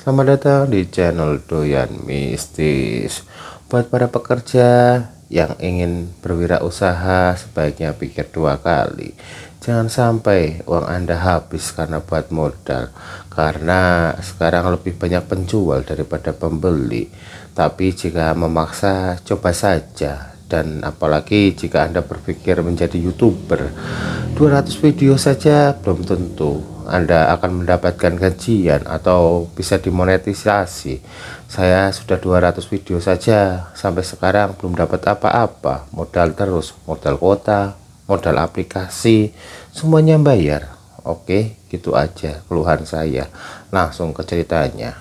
Selamat datang di channel Doyan Mistis. Buat para pekerja yang ingin berwirausaha, sebaiknya pikir dua kali. Jangan sampai uang Anda habis karena buat modal, karena sekarang lebih banyak penjual daripada pembeli. Tapi jika memaksa, coba saja. Dan apalagi jika Anda berpikir menjadi YouTuber, 200 video saja belum tentu Anda akan mendapatkan gajian atau bisa dimonetisasi. Saya sudah 200 video saja sampai sekarang belum dapat apa-apa, modal terus, modal kuota, modal aplikasi, semuanya bayar. Oke, gitu aja keluhan saya. Langsung ke ceritanya.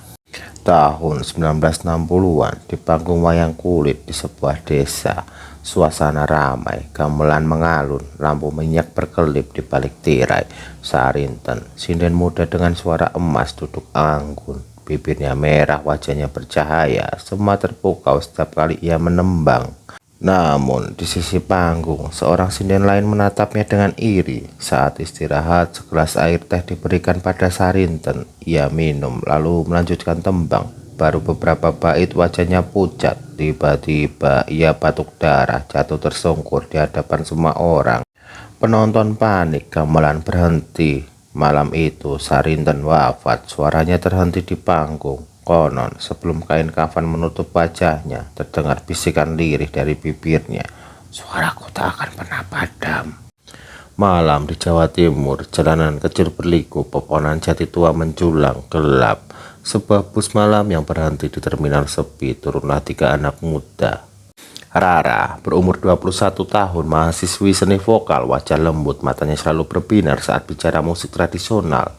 Tahun 1960-an, di panggung wayang kulit di sebuah desa, suasana ramai, gamelan mengalun, lampu minyak berkelip di balik tirai. Sarinten, sinden muda dengan suara emas duduk anggun, bibirnya merah, wajahnya bercahaya, semua terpukau setiap kali ia menembang. Namun di sisi panggung, seorang sinden lain menatapnya dengan iri. Saat istirahat, segelas air teh diberikan pada Sarinten. Ia minum lalu melanjutkan tembang. Baru beberapa bait wajahnya pucat. Tiba-tiba ia batuk darah, jatuh tersungkur di hadapan semua orang. Penonton panik, gamelan berhenti. Malam itu Sarinten wafat, suaranya terhenti di panggung. Konon, sebelum kain kafan menutup wajahnya, terdengar bisikan lirih dari bibirnya. Suaraku tak akan pernah padam. Malam di Jawa Timur, jalanan kecil berliku, pepohonan jati tua menjulang, gelap. Sebuah bus malam yang berhenti di terminal sepi, turunlah 3 anak muda. Rara, berumur 21 tahun, mahasiswi seni vokal, wajah lembut, matanya selalu berbinar saat bicara musik tradisional.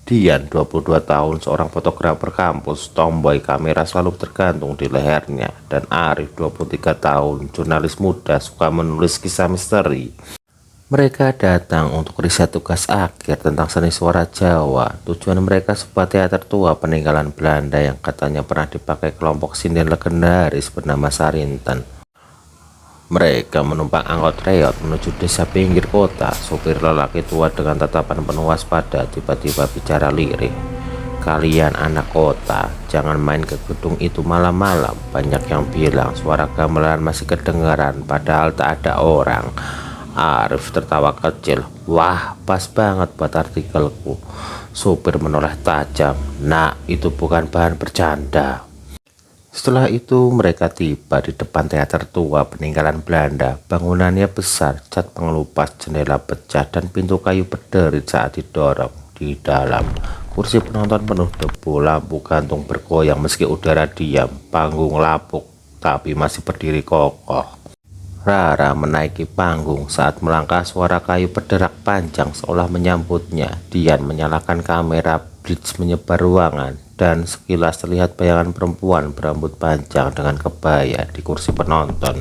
Dian, 22 tahun, seorang fotografer kampus, tomboy, kamera selalu tergantung di lehernya. Dan Arif, 23 tahun, jurnalis muda, suka menulis kisah misteri. Mereka datang untuk riset tugas akhir tentang seni suara Jawa. Tujuan mereka sebuah teater tua peninggalan Belanda yang katanya pernah dipakai kelompok sinden legendaris bernama Sarinten. Mereka menumpang angkot reot menuju desa pinggir kota. Sopir lelaki tua dengan tatapan penuh waspada tiba-tiba bicara lirih. Kalian anak kota, jangan main ke gedung itu malam-malam. Banyak yang bilang suara gamelan masih kedengaran padahal tak ada orang. Arif tertawa kecil. Wah, pas banget buat artikelku. Sopir menoleh tajam. Nah, itu bukan bahan bercanda. Setelah itu mereka tiba di depan teater tua peninggalan Belanda. Bangunannya besar, cat pengelupas, jendela pecah, dan pintu kayu berderit saat didorong. Di dalam, kursi penonton penuh debu, lampu gantung bergoyang meski udara diam, panggung lapuk tapi masih berdiri kokoh. Rara menaiki panggung. Saat melangkah, suara kayu berderak panjang seolah menyambutnya. Dian menyalakan kamera, blitz menyebar ruangan, dan sekilas terlihat bayangan perempuan berambut panjang dengan kebaya di kursi penonton.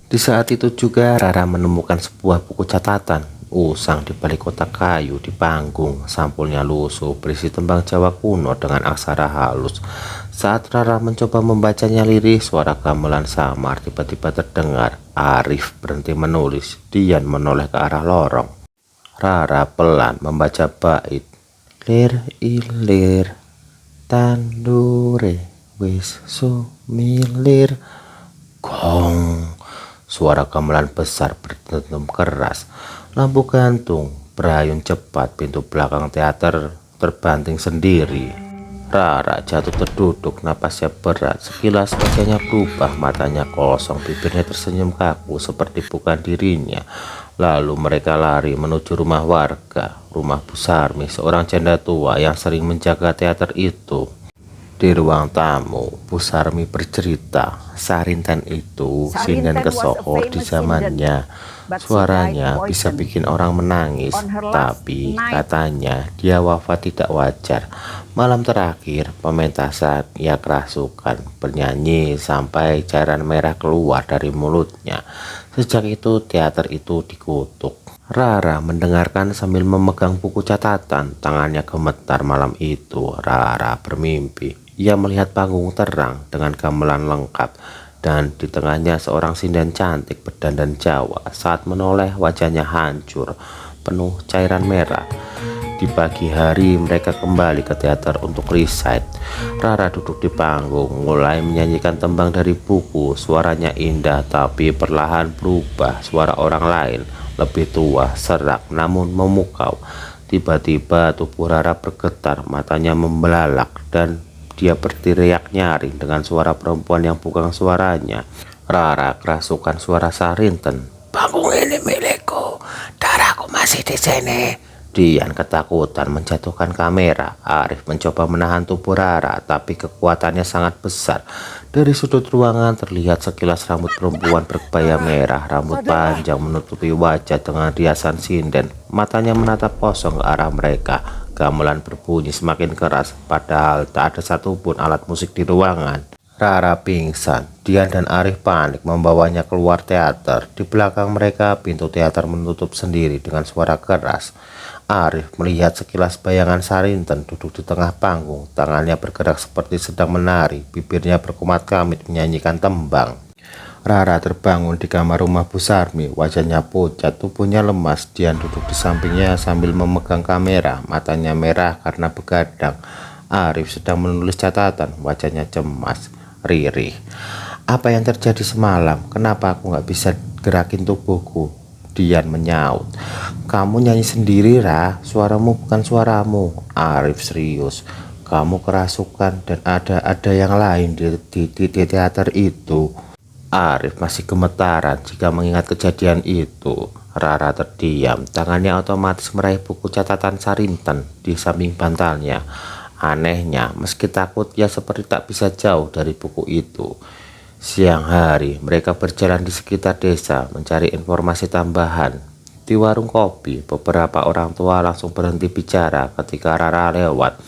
Di saat itu juga Rara menemukan sebuah buku catatan usang di balik kotak kayu di panggung. Sampulnya lusuh, berisi tembang Jawa kuno dengan aksara halus. Saat Rara mencoba membacanya lirih, suara gamelan samar tiba-tiba terdengar. Arif berhenti menulis. Dian menoleh ke arah lorong. Rara pelan membaca bait. Lir ilir tandure wis sumilir. Gong. Suara gamelan besar berdentum keras. Lampu gantung berayun cepat, pintu belakang teater terbanting sendiri. Rara jatuh terduduk, napasnya berat. Sekilas wajahnya berubah, matanya kosong, bibirnya tersenyum kaku seperti bukan dirinya. Lalu mereka lari menuju rumah warga, rumah Bu Sarmi, seorang janda tua yang sering menjaga teater itu. Di ruang tamu, Bu Sarmi bercerita, Sarinten itu sinden kesohor di zamannya. Suaranya bisa bikin orang menangis, tapi katanya dia wafat tidak wajar. Malam terakhir pementasan ia kerasukan, bernyanyi sampai cairan merah keluar dari mulutnya. Sejak itu teater itu dikutuk. Rara mendengarkan sambil memegang buku catatan. Tangannya gemetar. Malam itu Rara bermimpi. Ia melihat panggung terang dengan gamelan lengkap, dan di tengahnya seorang sinden cantik berdandan Jawa. Saat menoleh, wajahnya hancur, penuh cairan merah. Di pagi hari mereka kembali ke teater untuk recite. Rara duduk di panggung, mulai menyanyikan tembang dari buku. Suaranya indah tapi perlahan berubah. Suara orang lain, lebih tua, serak namun memukau. Tiba-tiba tubuh Rara bergetar, matanya membelalak dan dia berteriak nyaring dengan suara perempuan yang bukan suaranya. Rara kerasukan suara Sarinten. "Panggung ini milikku, darahku masih di sini." Dian ketakutan menjatuhkan kamera. Arif mencoba menahan tubuh Rara, tapi kekuatannya sangat besar. Dari sudut ruangan terlihat sekilas rambut perempuan berkebaya merah, rambut panjang menutupi wajah dengan riasan sinden. Matanya menatap kosong ke arah mereka. Gamelan berbunyi semakin keras, padahal tak ada satupun alat musik di ruangan. Rara pingsan. Dian dan Arif panik membawanya keluar teater. Di belakang mereka pintu teater menutup sendiri dengan suara keras. Arif melihat sekilas bayangan Sarinten duduk di tengah panggung. Tangannya bergerak seperti sedang menari, bibirnya berkumat kamit menyanyikan tembang. Rara terbangun di kamar rumah Bu Sarmi. Wajahnya pucat, tubuhnya lemas. Dian duduk di sampingnya sambil memegang kamera, matanya merah karena begadang. Arif sedang menulis catatan, wajahnya cemas. "Riri, apa yang terjadi semalam? Kenapa aku nggak bisa gerakin tubuhku?" Dian menyaut. "Kamu nyanyi sendiri, Ra. Suaramu bukan suaramu." Arif serius. "Kamu kerasukan dan ada yang lain di teater itu." Arif masih gemetaran jika mengingat kejadian itu. Rara terdiam. Tangannya otomatis meraih buku catatan Sarinten di samping bantalnya. Anehnya, meski takut, ia seperti tak bisa jauh dari buku itu. Siang hari, mereka berjalan di sekitar desa mencari informasi tambahan. Di warung kopi, beberapa orang tua langsung berhenti bicara ketika Rara lewat.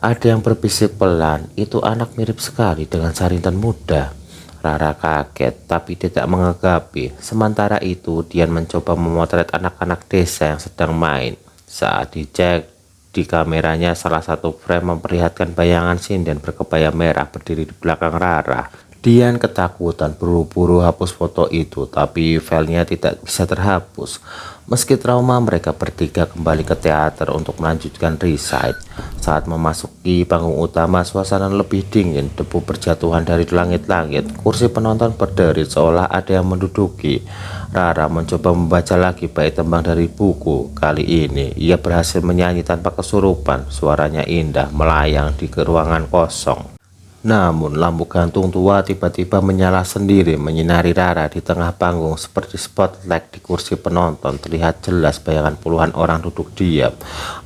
Ada yang berbisik pelan, "Itu anak mirip sekali dengan Sarinten muda." Rara kaget tapi tidak mengagapi. Sementara itu, Dian mencoba memotret anak-anak desa yang sedang main. Saat dicek di kameranya, salah satu frame memperlihatkan bayangan sinden berkebaya merah berdiri di belakang Rara. Dian ketakutan buru-buru hapus foto itu, tapi filenya tidak bisa terhapus. Meski trauma, mereka bertiga kembali ke teater untuk melanjutkan recite. Saat memasuki panggung utama, suasana lebih dingin, debu berjatuhan dari langit-langit. Kursi penonton berderet seolah ada yang menduduki. Rara mencoba membaca lagi bait tembang dari buku. Kali ini, ia berhasil menyanyi tanpa kesurupan. Suaranya indah, melayang di ruangan kosong. Namun lampu gantung tua tiba-tiba menyala sendiri, menyinari Rara di tengah panggung seperti spotlight di kursi penonton. Terlihat jelas bayangan puluhan orang duduk diam.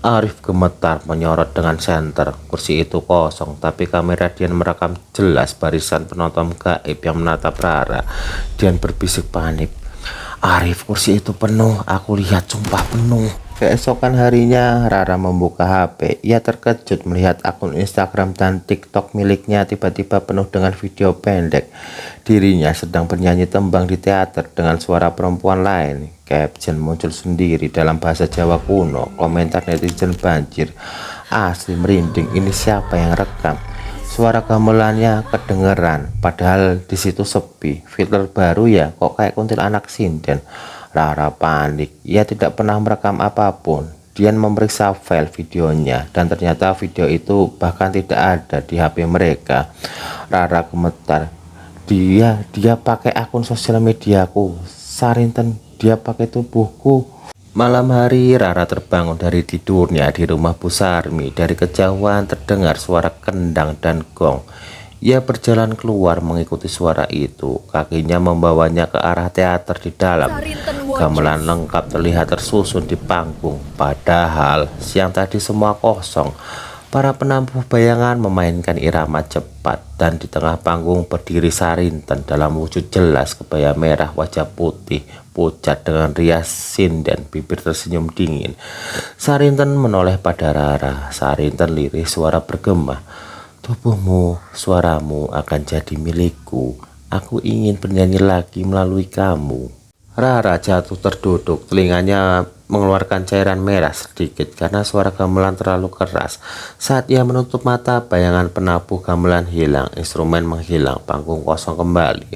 Arif gemetar menyorot dengan senter. Kursi itu kosong, tapi kamera Dian merekam jelas barisan penonton gaib yang menatap Rara. Dian berbisik panik, "Arif, kursi itu penuh. Aku lihat, sumpah penuh." Keesokan harinya, Rara membuka HP. Ia terkejut melihat akun Instagram dan TikTok miliknya tiba-tiba penuh dengan video pendek. Dirinya sedang bernyanyi tembang di teater dengan suara perempuan lain. Caption muncul sendiri dalam bahasa Jawa kuno. Komentar netizen banjir. "Asli merinding, ini siapa yang rekam?" Suara gamelannya kedengeran, padahal di situ sepi. Filter baru ya, kok kayak kuntilanak sinden. Rara panik, ia tidak pernah merekam apapun. Dian memeriksa file videonya dan ternyata video itu bahkan tidak ada di HP mereka. Rara gemetar. Dia pakai akun sosial mediaku. Sarinten, dia pakai tubuhku. Malam hari, Rara terbangun dari tidurnya di rumah Bu Sarmi. Dari kejauhan terdengar suara kendang dan gong. Ia berjalan keluar mengikuti suara itu. Kakinya membawanya ke arah teater di dalam. Gamelan lengkap terlihat tersusun di panggung. Padahal siang tadi semua kosong. Para penabuh bayangan memainkan irama cepat. Dan di tengah panggung berdiri Sarinten dalam wujud jelas, kebaya merah, wajah putih pucat dengan rias sinden, bibir tersenyum dingin. Sarinten menoleh pada Rara. Sarinten lirih, suara bergema, "Tubuhmu, suaramu akan jadi milikku. Aku ingin bernyanyi lagi melalui kamu." Rara jatuh terduduk, telinganya mengeluarkan cairan merah sedikit karena suara gamelan terlalu keras. Saat ia menutup mata, bayangan penabuh gamelan hilang, instrumen menghilang, panggung kosong kembali.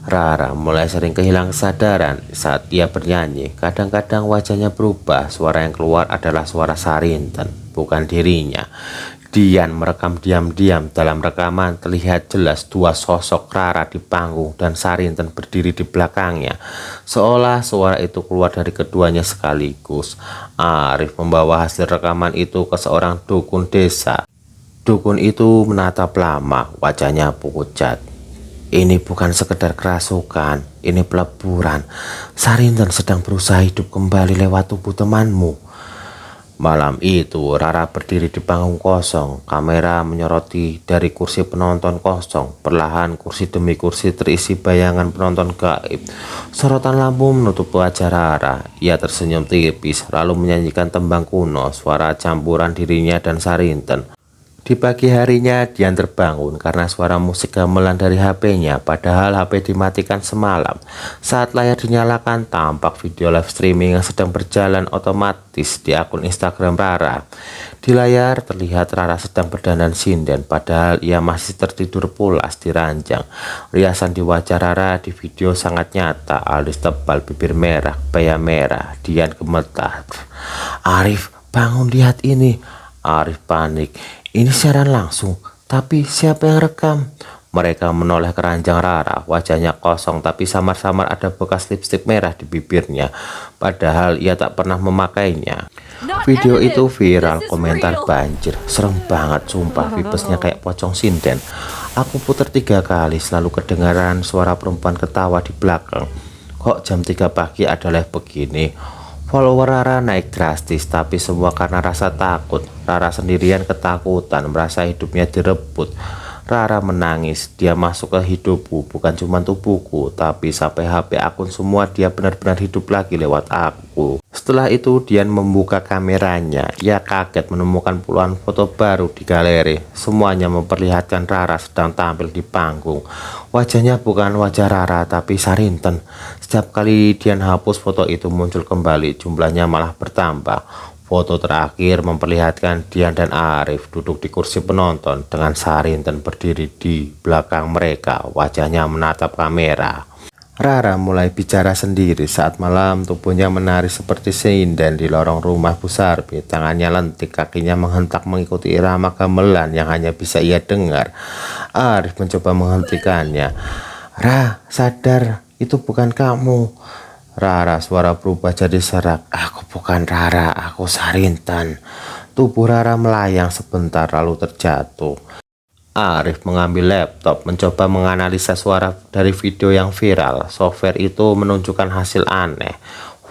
Rara mulai sering kehilangan kesadaran saat ia bernyanyi. Kadang-kadang wajahnya berubah, suara yang keluar adalah suara Sarinten, bukan dirinya. Dian merekam diam-diam. Dalam rekaman terlihat jelas dua sosok Rara di panggung dan Sarinten berdiri di belakangnya. Seolah suara itu keluar dari keduanya sekaligus. Arif membawa hasil rekaman itu ke seorang dukun desa. Dukun itu menatap lama, wajahnya pucat. Ini bukan sekedar kerasukan, ini peleburan. Sarinten sedang berusaha hidup kembali lewat tubuh temanmu. Malam itu Rara berdiri di panggung kosong. Kamera menyoroti dari kursi penonton kosong. Perlahan kursi demi kursi terisi bayangan penonton gaib. Sorotan lampu menutup wajah Rara. Ia tersenyum tipis lalu menyanyikan tembang kuno, suara campuran dirinya dan Sarinten. Di pagi harinya Dian terbangun karena suara musik gamelan dari HP-nya, padahal HP dimatikan semalam. Saat layar dinyalakan, tampak video live streaming yang sedang berjalan otomatis di akun Instagram Rara. Di layar terlihat Rara sedang berdandan sinden, padahal ia masih tertidur pulas di ranjang. Riasan di wajah Rara di video sangat nyata, alis tebal, bibir merah, kebaya merah. Dian gemetar. "Arif, bangun, lihat ini." Arif panik. Ini siaran langsung, tapi siapa yang rekam? Mereka menoleh ke ranjang Rara, wajahnya kosong tapi samar-samar ada bekas lipstik merah di bibirnya, padahal ia tak pernah memakainya. Video itu viral, komentar banjir. Serem banget, sumpah, vibesnya kayak pocong sinden. Aku putar 3 kali, selalu kedengaran suara perempuan ketawa di belakang. Kok jam 3 pagi ada live begini? Follower Rara naik drastis, tapi semua karena rasa takut. Rara sendirian ketakutan, merasa hidupnya direbut. Rara menangis, dia masuk ke hidupku, bukan cuma tubuhku, tapi sampai HP akun semua dia benar-benar hidup lagi lewat aku. Setelah itu Dian membuka kameranya, ia kaget menemukan puluhan foto baru di galeri. Semuanya memperlihatkan Rara sedang tampil di panggung. Wajahnya bukan wajah Rara tapi Sarinten. Setiap kali Dian hapus foto itu muncul kembali, jumlahnya malah bertambah. Foto terakhir memperlihatkan Dian dan Arif duduk di kursi penonton dengan Sarinten berdiri di belakang mereka, wajahnya menatap kamera. Rara mulai bicara sendiri saat malam tubuhnya menari seperti sinden di lorong rumah Bu Sarbi. Tangannya lentik, kakinya menghentak mengikuti irama gamelan yang hanya bisa ia dengar. Arif mencoba menghentikannya. "Ra, sadar, itu bukan kamu." Rara, suara berubah jadi serak. "Aku bukan Rara, aku Sarinten." Tubuh Rara melayang sebentar lalu terjatuh. Arif mengambil laptop mencoba menganalisa suara dari video yang viral. Software itu menunjukkan hasil aneh.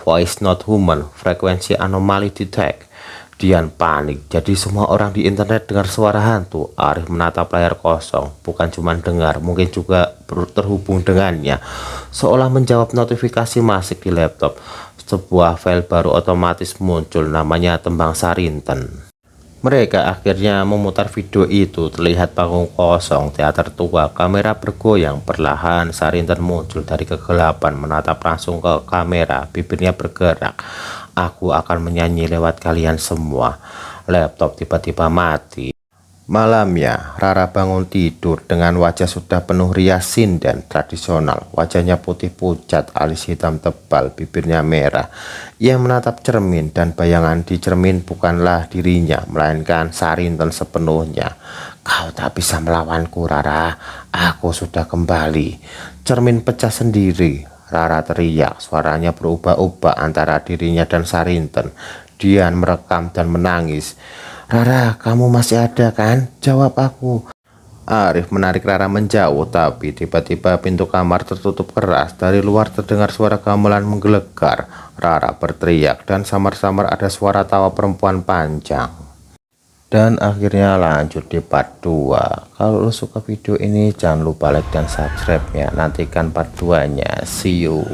Voice not human, frekuensi anomali detect. Dian panik, jadi semua orang di internet dengar suara hantu. Arif menatap layar kosong, bukan cuma dengar, mungkin juga terhubung dengannya. Seolah menjawab notifikasi masuk di laptop, sebuah file baru otomatis muncul, namanya Tembang Sarinten. Mereka akhirnya memutar video itu. Terlihat panggung kosong, teater tua, kamera bergoyang. Perlahan Sarinten muncul dari kegelapan, menatap langsung ke kamera, bibirnya bergerak. "Aku akan menyanyi lewat kalian semua." Laptop tiba-tiba mati. Malamnya Rara bangun tidur dengan wajah sudah penuh rias sinden tradisional. Wajahnya putih pucat, alis hitam tebal, bibirnya merah. Ia menatap cermin dan bayangan di cermin bukanlah dirinya, melainkan Sarinten sepenuhnya. "Kau tak bisa melawanku, Rara, aku sudah kembali." Cermin pecah sendiri. Rara teriak, suaranya berubah-ubah antara dirinya dan Sarinten. Dian merekam dan menangis. "Rara, kamu masih ada kan? Jawab aku." Arif menarik Rara menjauh, tapi tiba-tiba pintu kamar tertutup keras. Dari luar terdengar suara gamelan menggelegar. Rara berteriak dan samar-samar ada suara tawa perempuan panjang. Dan akhirnya lanjut di part 2. Kalau lo suka video ini jangan lupa like dan subscribe ya. Nantikan part 2 nya. See you.